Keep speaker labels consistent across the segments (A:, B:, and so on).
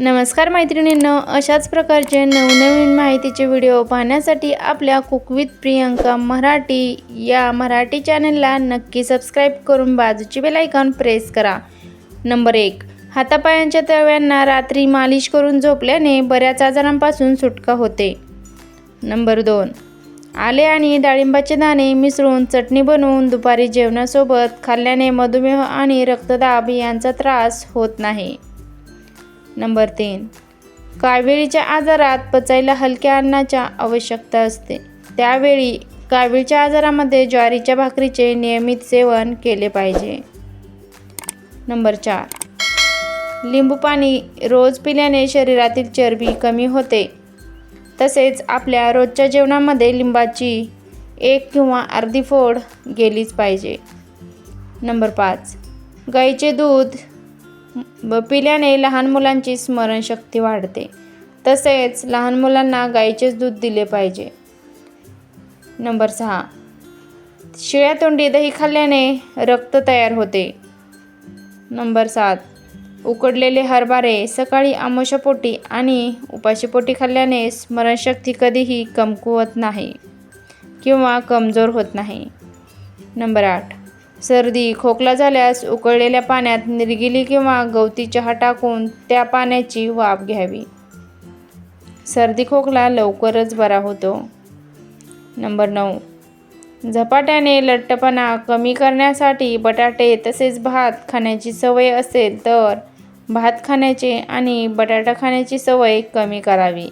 A: नमस्कार मैत्रिणींनो, अशाच प्रकारचे नवनवीन माहितीचे व्हिडिओ पाहण्यासाठी आपल्या कुक विथ प्रियंका मराठी या मराठी चॅनलला नक्की सबस्क्राईब करून बाजूची बेल आयकॉन प्रेस करा। नंबर 1, हातापायांच्या तळव्यांना रात्री मालिश करून झोपल्याने बऱ्याच आजारांपासून सुटका होते। नंबर 2, आले आणि डाळिंबाचे दाणे मिसळून चटणी बनवून दुपारी जेवणासोबत खाल्ल्याने मधुमेह आणि रक्तदाब यांचा त्रास होत नाही। नंबर 3, काविळीच्या आजारात पचायला हलक्या अन्नाच्या आवश्यकता असते, त्यावेळी काविळीच्या आजारामध्ये ज्वारीच्या भाकरीचे नियमित सेवन केले पाहिजे। नंबर 4, लिंबू पाणी रोज पिल्याने शरीरातील चरबी कमी होते, तसेच आपल्या रोजच्या जेवणामध्ये लिंबाची 1 किंवा अर्धी फोड गेलीच पाहिजे। नंबर 5, गाईचे दूध पिल्याने लहान मुलांची स्मरणशक्ती वाढते, तसेच लहान मुलांना गाईचेच दूध दिले पाहिजे। नंबर 6, शिळ्या तोंडी दही खाल्ल्याने रक्त तयार होते। नंबर 7, उकडलेले हरभरे सकाळी आमाशयपोटी आणि उपाशीपोटी खाल्ल्याने स्मरणशक्ती कधीही कमकुवत नाही किंवा कमजोर होत नाही। नंबर 8, सर्दी खोकला झाल्यास उकळलेल्या पाण्यात निर्गिली किंवा गवती चहा टाकून त्या पाण्याची वाफ घ्यावी, सर्दी खोकला लवकरच बरा होतो। नंबर 9, झपाट्याने लठ्ठपणा कमी करण्यासाठी बटाटे तसेच भात खाण्याची सवय असेल तर भात खाण्याची आणि बटाटा खाण्याची सवय कमी करावी,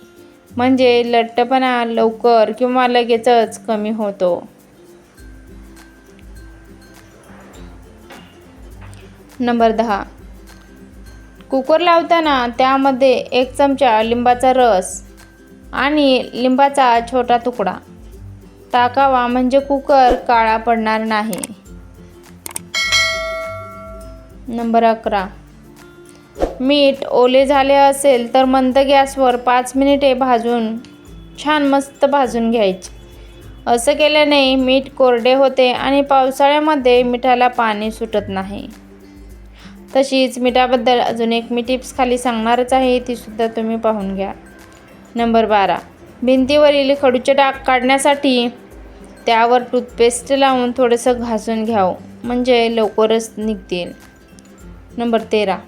A: म्हणजे लठ्ठपणा लवकर किंवा लगेचच कमी होतो। नंबर 10, कुकर लावताना त्यामध्ये 1 चमचा लिंबाचा रस आणि लिंबाचा छोटा तुकडा टाकावा, म्हणजे कुकर काळा पडणार नाही। नंबर 11, मीठ ओले झाले असेल तर मंद गॅसवर 5 मिनिटे छान मस्त भाजून घ्यायचे। असं केल्याने मीठ कोरडे होते आणि पावसाळ्यामध्ये मिठाला पाणी सुटत नाही। तशीच मिठाबद्दल अजून एक मी टिप्स खाली सांगणारच आहे, ती सुद्धा तुम्ही पाहून घ्या। नंबर 12, भिंतीवरील खडूचे डाग काढण्यासाठी त्यावर टूथपेस्ट लावून थोडंसं घासून घ्यावं, म्हणजे लवकरच निघतील। नंबर 13,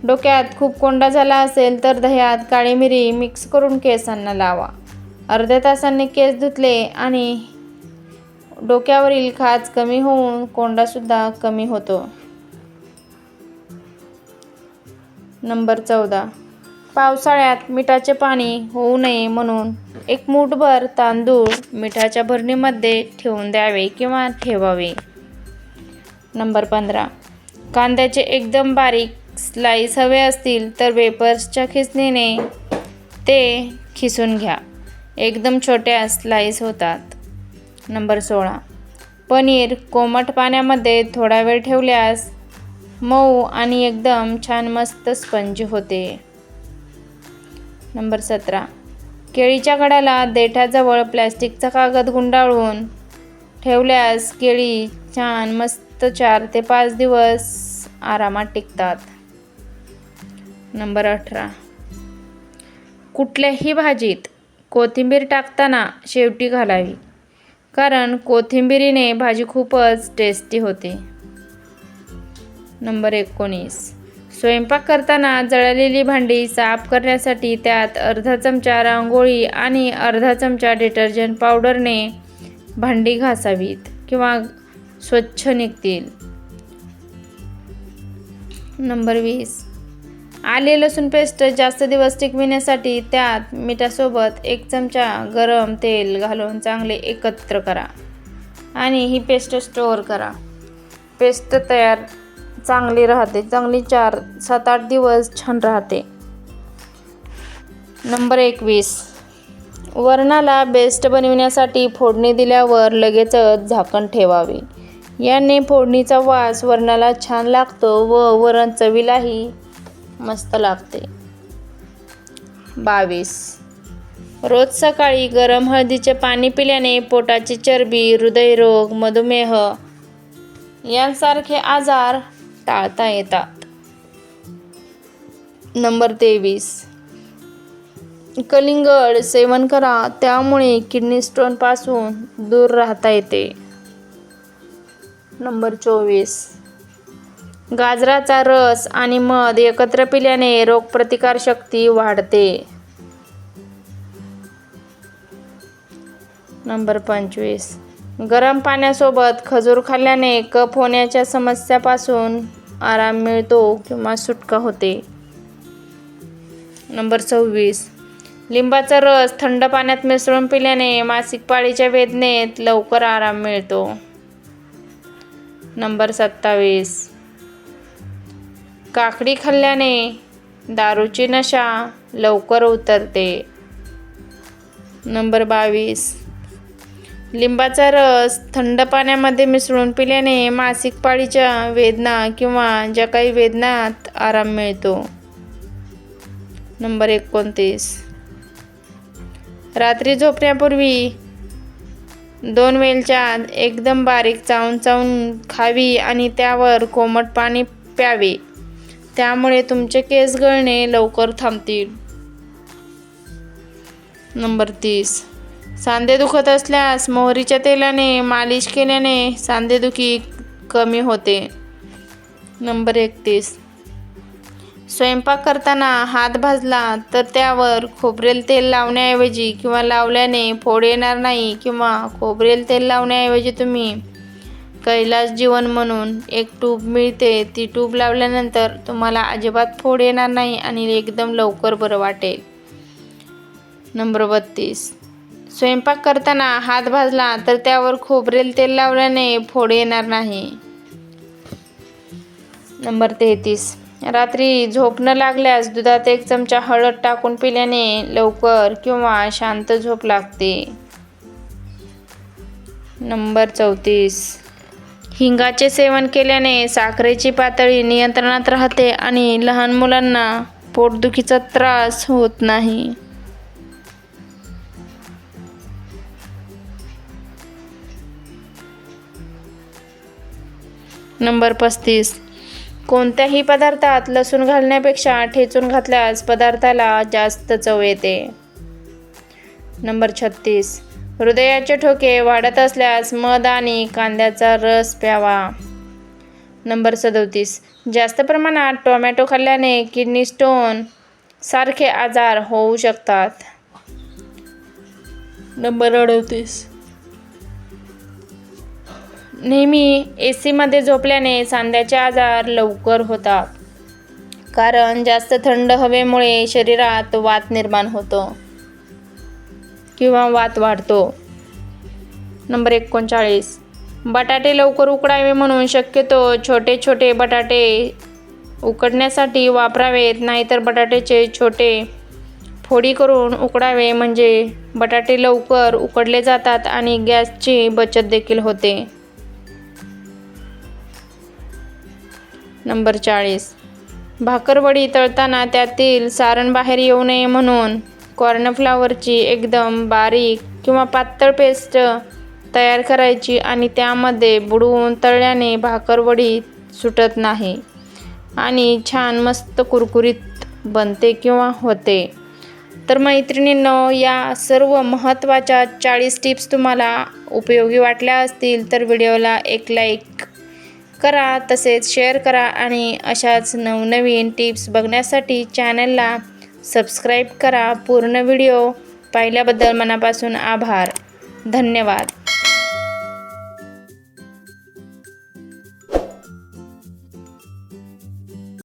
A: डोक्यात खूप कोंडा झाला असेल तर दह्यात काळी मिरी मिक्स करून केसांना लावा, अर्ध्या तासाने केस धुतले आणि डोक्यावरील खाज कमी होऊन कोंडासुद्धा कमी होतो। नंबर 14, पावसाळ्यात मिठाचे पाणी होऊ नये म्हणून 1 मूठभर तांदूळ मिठाच्या भरणीमध्ये ठेवून द्यावे किंवा ठेवावे। नंबर 15, कांद्याचे एकदम बारीक स्लाईस हवे असतील तर वेफर्सच्या खिसणीने ते खिसून घ्या, एकदम छोट्या स्लाईस होतात। नंबर 16, पनीर कोमट पाण्यामध्ये थोडा वेळ ठेवल्यास मऊ आणि एकदम छान मस्त स्पंज होते। नंबर 17, केळीच्या घडाला देठाजवळ प्लॅस्टिकचा कागद गुंडाळून ठेवल्यास केळी छान मस्त 4 ते 5 दिवस आरामात टिकतात। नंबर 18, कुठल्याही भाजीत कोथिंबीर टाकताना शेवटी घालावी, कारण कोथिंबीरीने भाजी खूपच टेस्टी होते। नंबर 19, स्वयंपाक करताना जळलेली भांडी साफ करण्यासाठी त्यात अर्धा चमचा रांगोळी आणि अर्धा चमचा डिटर्जंट पावडरने भांडी घासावीत किंवा स्वच्छ निघतील। नंबर 20, आले लसूण पेस्ट जास्त दिवस टिकविण्यासाठी त्यात मिठासोबत 1 चमचा गरम तेल घालून चांगले एकत्र करा आणि ही पेस्ट स्टोअर करा, पेस्ट तयार चांगली राहते, चांगली 4-7-8 दिवस छान राहते। नंबर 21, वरणाला बेस्ट बनविण्यासाठी फोडणी दिल्यावर लगेचच झाकण ठेवावे, याने फोडणीचा वास वरणाला छान लागतो व वरण चवीलाही मस्त लागते। 22, रोज सकाळी गरम हळदीचे पाणी पिल्याने पोटाची चरबी, हृदयरोग, मधुमेह यांसारखे आजार टाळता येतात। नंबर 23, कलिंगड सेवन करा, त्यामुळे किडनी स्टोनपासून दूर राहता येते. नंबर 24, गाजराचा रस आणि मध एकत्र पिल्याने रोगप्रतिकारशक्ती वाढते. नंबर 25, गरम पाण्यासोबत खजूर खाल्ल्याने कफ होण्याच्या समस्यापासून आराम मिळतो किंवा सुटका होते. नंबर 26, लिंबाचा रस थंड पाण्यात मिसळून पिल्याने मासिक पाळीच्या वेदनेत लवकर आराम मिळतो. नंबर 27, काकडी खाल्ल्याने दारूची नशा लवकर उतरते. नंबर 22, लिंबाचा रस थंड पाण्यामध्ये मिसळून पिल्याने मासिक पाळीच्या वेदना किंवा ज्या काही वेदनात आराम मिळतो. नंबर 29, रात्री झोपण्यापूर्वी 2 वेलच्या एकदम बारीक चावून खावी आणि त्यावर कोमट पाणी प्यावे, त्यामुळे तुमचे केस गळणे लवकर थांबतील. नंबर 30, सांधे दुखत असल्यास मोहरीच्या तेलाने मालिश केल्याने सांधेदुखी कमी होते. नंबर 31, स्वयंपाक करताना हात भाजला तर त्यावर खोबरेल तेल लावण्याऐवजी किंवा लावल्याने फोड येणार नाही, किंवा खोबरेल तेल लावण्याऐवजी तुम्ही कैलास जीवन म्हणून एक ट्यूब मिळते, ती ट्यूब लावल्यानंतर तुम्हाला अजिबात फोड येणार नाही आणि एकदम लवकर बरं वाटेल. नंबर 32, स्वयंपाक करताना हात भाजला तर त्यावर खोबरेल तेल लावल्याने फोड येणार नाही. नंबर 33, रात्री झोप न लागल्यास दुधात 1 चमचा हळद टाकून पिल्याने लवकर किंवा शांत झोप लागते. नंबर 34, हिंगाचे सेवन केल्याने साखरेची पातळी नियंत्रणात राहते आणि लहान मुलांना पोटदुखीचा त्रास होत नाही. नंबर 35, कोणत्याही पदार्थात लसूण घालण्यापेक्षा ठेचून घातल्यास पदार्थाला जास्त चव येते. नंबर 36, हृदयाचे ठोके वाढत असल्यास मध आणि कांद्याचा रस प्यावा. नंबर 37, जास्त प्रमाणात टोमॅटो खाल्ल्याने किडनी स्टोन सारखे आजार होऊ शकतात. नंबर 38, नेहमी AC मध्ये झोपल्याने सांध्याचे आजार लवकर होतात, कारण जास्त थंड हवेमुळे शरीरात वात निर्माण होतो किंवा वात वाढतो. नंबर 39, बटाटे लवकर उकडावे म्हणून शक्यतो छोटे छोटे बटाटे उकडण्यासाठी वापरावेत, नाहीतर बटाट्याचे छोटे फोडी करून उकडावे, म्हणजे बटाटे लवकर उकडले जातात आणि गॅसची बचत देखील होते. नंबर 40, भाकरवडी तळताना त्यातील सारण बाहेर येऊ नये म्हणून कॉर्नफ्लॉवरची एकदम बारीक किंवा पातळ पेस्ट तयार करायची आणि त्यामध्ये बुडवून तळल्याने भाकरवडी सुटत नाही आणि छान मस्त कुरकुरीत बनते किंवा होते. तर मैत्रिणींनो, या सर्व महत्त्वाच्या 40 टिप्स तुम्हाला उपयोगी वाटल्या असतील तर व्हिडिओला एक लाईक करा, तसेच शेअर करा आणि अशाच नवनवीन टिप्स बघण्यासाठी चॅनलला सबस्क्राईब करा. पूर्ण व्हिडिओ पाहिल्याबद्दल मनापासून आभार. धन्यवाद.